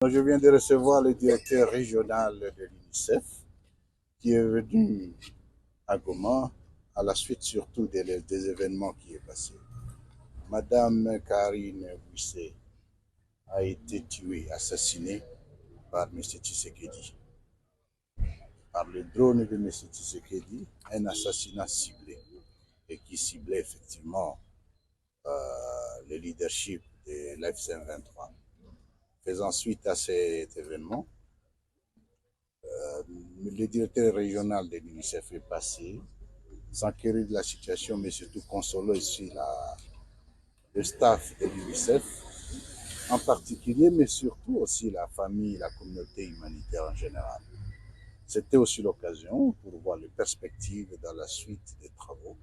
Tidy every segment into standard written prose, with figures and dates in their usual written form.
Je viens de recevoir le directeur régional de l'UNICEF qui est venu à Goma à la suite surtout des événements qui est passé. Madame Karine Bouissé a été tuée, assassinée par M. Tshisekedi. Par le drone de M. Tshisekedi, un assassinat ciblé et qui ciblait effectivement le leadership de l'FCM 23. Faisant suite à cet événement, le directeur régional de l'UNICEF est passé, s'enquérir de la situation, mais surtout consoler aussi le staff de l'UNICEF en particulier, mais surtout aussi la famille, la communauté humanitaire en général. C'était aussi l'occasion pour voir les perspectives dans la suite des travaux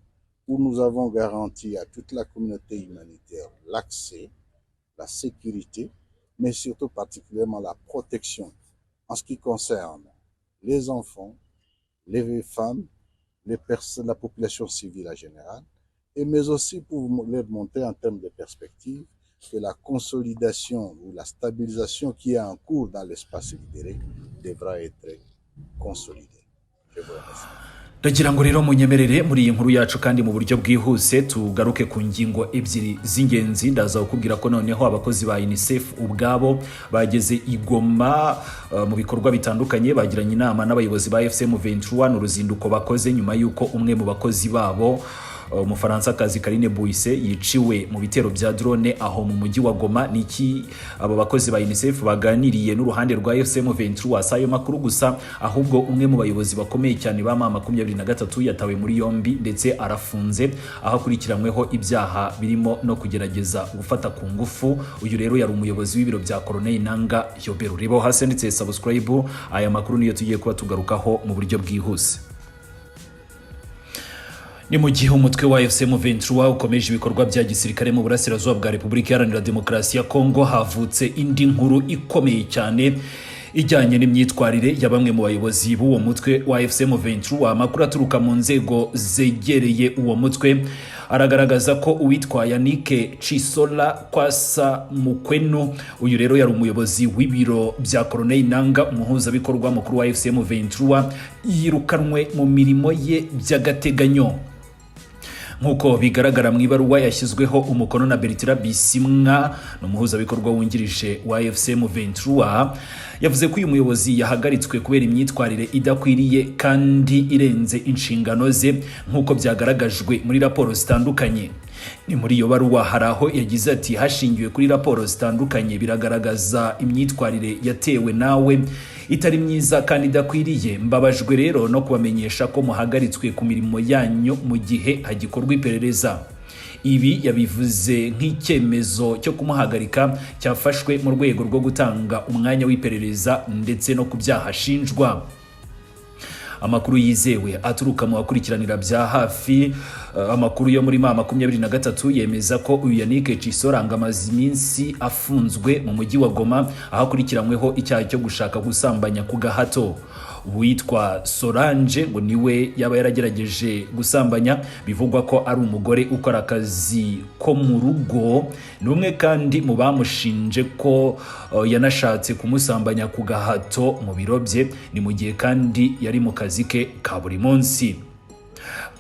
où nous avons garanti à toute la communauté humanitaire l'accès, la sécurité, mais surtout particulièrement la protection en ce qui concerne les enfants, les femmes, les personnes, la population civile en général, mais aussi pour leur montrer en termes de perspective que la consolidation ou la stabilisation qui est en cours dans l'espace libéré devra être consolidée. Je vous remercie. Ndagira ngo rero munyemerere muri iyi nkuru yacu kandi mu buryo bwihuse tugaruke ku ngingo ebyiri z'ingenzi. Ndaza kukubwira ko noneho abakozi ba UNICEF ubwabo bageze igoma mu bikorwa bitandukanye, bagiranye inama n'abayobozi ba FCM 21 uruzinduko bakoze nyuma yuko umwe mu bakozi babo Umufaransa-kazi Karine Bouissé yiciwe mu bitero bya drone aho mu mujyi wa Goma. Niki abo bakozi ba UNICEF baganiriye n'uruhande rwa FCM 23 sayo makuru gusa, ahubwo umwe mu bayobozi bakomeye cyane ba mama 23 yatawe muri yombi ndetse arafunze aho akurikiranyweho ibyaha birimo no kugerageza gufata ku ngufu. Uyu rero yari umuyobozi w'ibiro bya Colonel Nanga Yobero. Rebo hasi ndetse subscribe, aya makuru niyo tugiye kuba tugarukaho mu buryo bwihuse. Ni mu gihe umutwe wa FCM 23 ukomeje ibikorwa bya gisirikare mu burasirazuba bwa Repubulika Iharanira Demokarasi ya Kongo, havutse indi nkuru ikomeye cyane ijyanye n'imyitwarire ya bamwe mu bayobozi b'uwo mutwe wa FCM 23. Amakuru aturuka mu nzego zegereye uwo mutwe aragaragaza ko uwitwa Yannick Chisola Kwasa Mukwenu, uyu rero yari umuyobozi w'ibiro bya Colonel Nanga, umuhuzabikorwa mukuru wa FCM 23, yirukanwe mu mirimo ye by'agateganyo. Nkuko bigaragara mu ibaruwa yashyizweho umukono na Bertrand Bisimwa n'umuhuzabikorwa wungirije wa FCM 23, yavuze ko uyu muyobozi yahagaritswe kubera imyitwarire idakwiriye kandi irenze inshingano ze nkuko byagaragajwe muri raporo zitandukanye. Ni muri iyo baruwa hari aho yagize ati hashingiwe kuri raporo zitandukanye biragaragaza imyitwarire yatewe nawe itari myiza kandi idakwiriye. Mbabajwe rero no kubamenyesha ko muhagaritswe ku mirimo yanyu mu gihe hagikorwa iperereza. Ibi yabivuze nk'icyemezo cyo kumuhagarika cyafashwe mu rwego rwo gutanga umwanya w'iperereza ndetse no kubyahashinjwa. Amakuru yizewe aturuka mu bakurikiranira bya hafi amakuru yo muri mama 23 yemeza ko uyu Yannick Chisola amaze iminsi afunzwe mu mujyi wa Goma aho akurikiranyweho icyaha cyo gushaka gusambanya ku gahato. Witwa Solange ngo niwe yaba yaragerageje gusambanya, bivugwa ko ari umugore ukora akazi ko mu rugo, numwe kandi mu bamushinje ko yanashatse kumusambanya ku gahato mu biro bye, ni mu gihe kandi yari mu kazi ke ka buri munsi.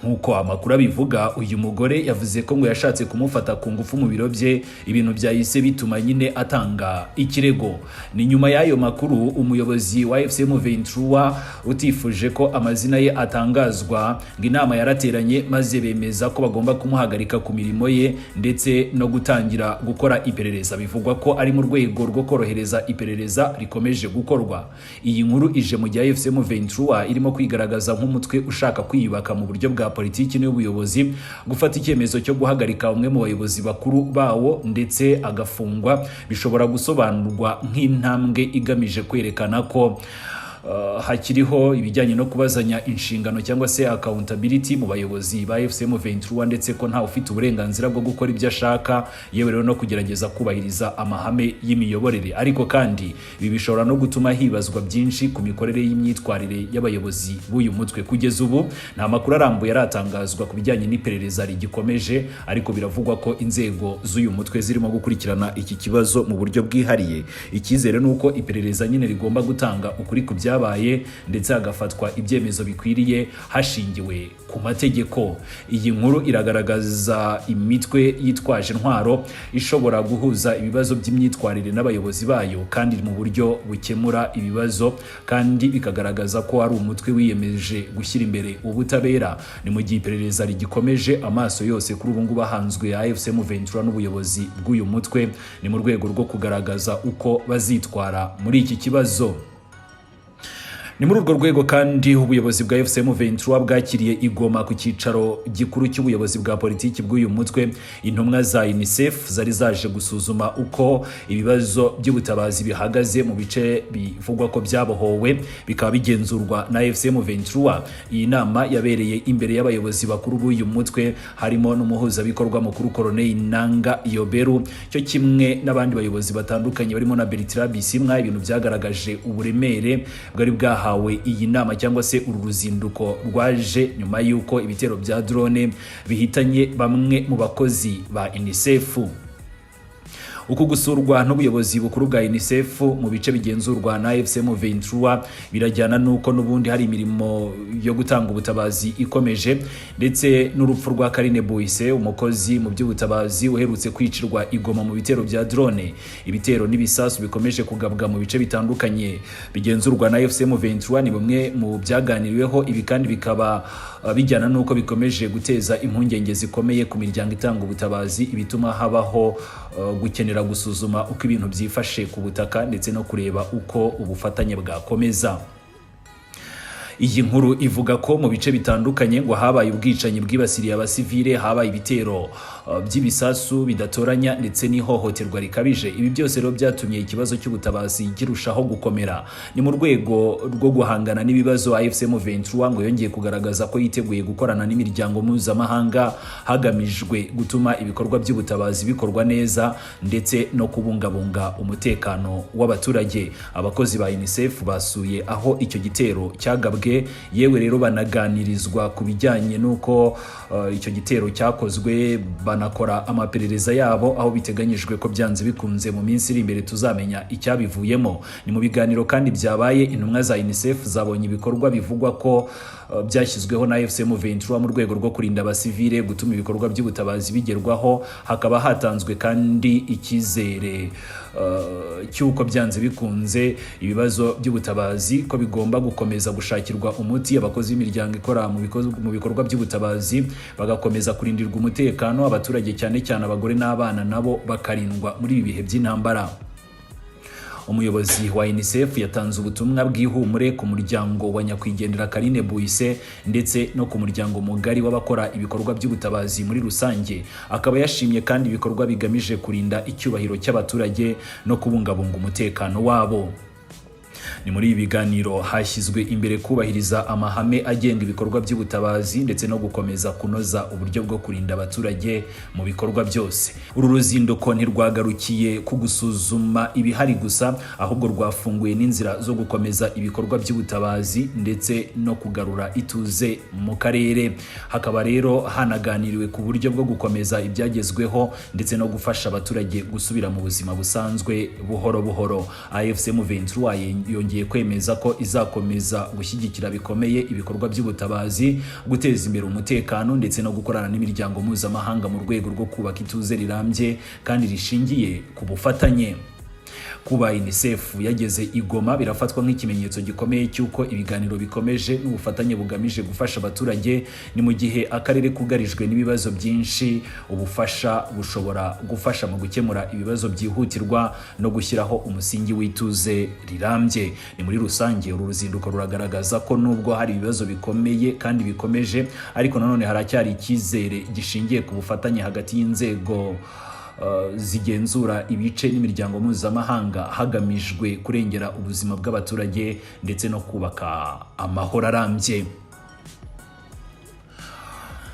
Nkuko amakuru abivuga, uyu mugore yavuze ko ngo yashatse kumufata ku ngufu mu biro bye, ibintu byahise bituma nyine atanga ikirego. Ni nyuma y'ayo makuru umuyobozi wa FCM 23 utifuje ko amazina ye atangazwa ngo inama yarateranye maze bemeza ko bagomba kumuhagarika ku mirimo ye ndetse no gutangira gukora iperereza. Bivugwa ko ari mu rwego rwo korohereza iperereza rikomeje gukorwa. Iyi nkuru ije mu gihe FCM 23 irimo kwigaragaza nk'umutwe ushaka kwiyubaka mu buryo bwa politiki n'ubuyobozi, gufata icyemezo cyo guhagarika umwe mu bayobozi bakuru bawo ndetse agafungwa bishobora gusobanurwa nk'intambwe igamije kwerekana ko hakiriho ibijyanye no kubazanya inshingano cyangwa se accountability mu bayobozi ba FCM 23 ndetse ko nta ufite uburenganzira bwo gukora ibyo ashaka yewe rero no kugerageza kubahiriza amahame y'imiyoborere. Ariko kandi ibi bishobora no gutuma hibazwa byinshi ku mikorere y'imyitwarire y'abayobozi b'uyu mutwe. Kugeza ubu nta makuru arambuye yaratangazwa ku bijyanye n'iperereza rigikomeje, ariko biravugwa ko inzego z'uyu mutwe zirimo gukurikirana iki kibazo mu buryo bwihariye. Icyizere nuko iperereza nyine rigomba gutanga ukuri ku byabaye ndetse hagafatwa ibyemezo bikwiriye hashingiwe ku mategeko. Iyi nkuru iragaragaza imitwe yitwaje intwaro ishobora guhuza ibibazo by'imyitwarire n'abayobozi bayo kandi mu buryo bukemura ibibazo, kandi bikagaragaza ko ari umutwe wiyemeje gushyira imbere ubutabera. Ni mu gihe iperereza rigikomeje, amaso yose kuri ubu ngubu ahanzwe AFCM 23 n'ubuyobozi bw'uyu mutwe, ni mu rwego rwo kugaragaza uko bazitwara muri iki kibazo. Ni muri urwo rwego kandi ubuyobozi bwa FCM 23 bwakiriye igoma ku cyicaro gikuru cy'ubuyobozi bwa politiki bw'uyu mutwe intumwa za UNICEF zari zaje gusuzuma uko ibibazo by'ubutabazi bihagaze mu bice bivugwa ko byabohowe bikaba bigenzurwa na FCM 23. Iyi nama yabereye imbere y'abayobozi bakuru b'uyu mutwe harimo n'umuhuzabikorwa mukuru Colonel Nanga Yoberu, cyo kimwe n'abandi bayobozi batandukanye barimo na Bertrand Bisimwa. Ibintu byagaragaje uburemere bwari bwahawe iyi nama cyangwa se uru ruzinduko rwaje nyuma y'uko ibitero bya drone bihitanye bamwe mu bakozi ba UNICEF. Uku gusurwa n'ubuyobozi bukuru bwa UNICEF mu bice bigenzurwa na FCM 23 birajyana nuko n'ubundi hari imirimo yo gutanga ubutabazi ikomeje, ndetse n'urupfu rwa Karine Boyce, umukozi mu by'ubutabazi uherutse kwicirwa igoma mu bitero bya drone. Ibitero n'ibisasu bikomeje kugabwa mu bice bitandukanye bigenzurwa na FCM 23 ni bumwe mu byaganiriweho. Ibi kandi bikaba bijyana nuko bikomeje guteza impungenge zikomeye ku miryango itanga ubutabazi, ibituma habaho gukenera gusuzuma uko ibintu byifashe ku butaka ndetse no kureba uko ubufatanye bwakomeza. Iyi nkuru ivuga ko mu bice bitandukanye ngo habaye ubwicanyi bwibasiriye abasivile, habaye ibitero by'ibisasu bidatoranya ndetse n'ihohoterwa rikabije. Ibi byose rero byatumye ikibazo cy'ubutabazi kirushaho gukomera. Ni mu rwego rwo guhangana n'ibibazo AFCM 23 ngo yongeye kugaragaza ko yiteguye gukorana n'imiryango mpuzamahanga hagamijwe gutuma ibikorwa by'ubutabazi bikorwa neza ndetse no kubungabunga umutekano w'abaturage. Abakozi ba UNICEF basuye aho icyo gitero cyagabwe, yewe rero banaganirizwa ku bijyanye n'uko icyo gitero cyakozwe, banakora amaperereza yabo, aho biteganyijwe ko byanze bikunze mu minsi iri imbere tuzamenya icyabivuyemo. Ni mu biganiro kandi byabaye intumwa za UNICEF zabonye ibikorwa bivugwa ko byashyizweho na FCM 23 mu rwego rwo kurinda abasivile, gutuma ibikorwa by'ubutabazi bigerwaho. Hakaba hatanzwe kandi icyizere cy'uko byanze bikunze ibibazo by'ubutabazi ko bigomba gukomeza gushakirwa umuti. Abakozi b'imiryango ikora mu bikorwa by'ubutabazi bagakomeza kurindirwa umutekano, abaturage cyane cyane abagore n'abana nabo bakarindwa muri ibi bihe by'intambara. Umuyobozi wa UNICEF yatanze ubutumwa bw'ihumure ku muryango wa nyakwigendera Karine Boyce ndetse no ku muryango mugari w'abakora ibikorwa by'ubutabazi muri rusange. Akaba yashimye kandi ibikorwa bigamije kurinda icyubahiro cy'abaturage no kubungabunga umutekano wabo. Ni muri ibi biganiro hashyizwe imbere kubahiriza amahame agenga ibikorwa by'ubutabazi ndetse no gukomeza kunoza uburyo bwo kurinda abaturage mu bikorwa byose. Uru ruzinduko ntirwagarukiye ku gusuzuma ibihari gusa, ahubwo rwafunguye n'inzira zo gukomeza ibikorwa by'ubutabazi ndetse no kugarura ituze mu karere. Hakaba rero hanaganiriwe ku buryo bwo gukomeza ibyagezweho ndetse no gufasha abaturage gusubira mu buzima busanzwe buhoro buhoro. AFCM 23 yongeye kwemeza ko izakomeza gushyigikira bikomeye ibikorwa by'ubutabazi, guteza imbere umutekano ndetse no gukorana n'imiryango mpuzamahanga mu rwego rwo kubaka ituze rirambye kandi rishingiye ku bufatanye. Kuba UNICEF yageze igoma birafatwa nk'ikimenyetso gikomeye cy'uko ibiganiro bikomeje n'ubufatanye bugamije gufasha abaturage. Ni mu gihe akarere kugarijwe n'ibibazo byinshi, ubufasha bushobora gufasha mu gukemura ibibazo byihutirwa no gushyiraho umusingi w'ituze rirambye. Ni muri rusange uru ruzinduko ruragaragaza ko nubwo hari ibibazo bikomeye kandi bikomeje, ariko nanone haracyari icyizere gishingiye ku bufatanye hagati y'inzego zigenzura ibice n'imiryango mpuzamahanga hagamijwe kurengera ubuzima bw'abaturage ndetse no kubaka amahoro arambye.